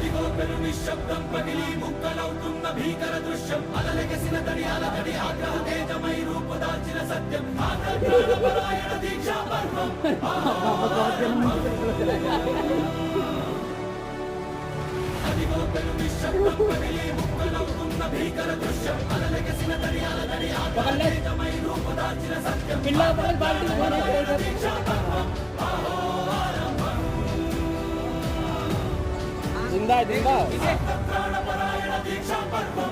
అదిగో పెను నిశ్శబ్దం పగిలి ముక్కలవుతున్న భీకర దృశ్యం అలలెగసిన తడియాల తడి ఆగ్రహ తేజమై రూపుదాల్చిన సత్యం ఆగ్రహపరాయణ దీక్షా పర్వం అదిగో పెను నిశ్శబ్దం పగిలి ముక్కలవుతున్న భీకర దృశ్యం అలలెగసిన తడియాల తడి ఆగ్రహ తేజమై రూపుదాల్చిన సత్యం దీక్షా పర్వం जिंदा जिंदा ప్రాణపరాయణ దీక్షా పర్వం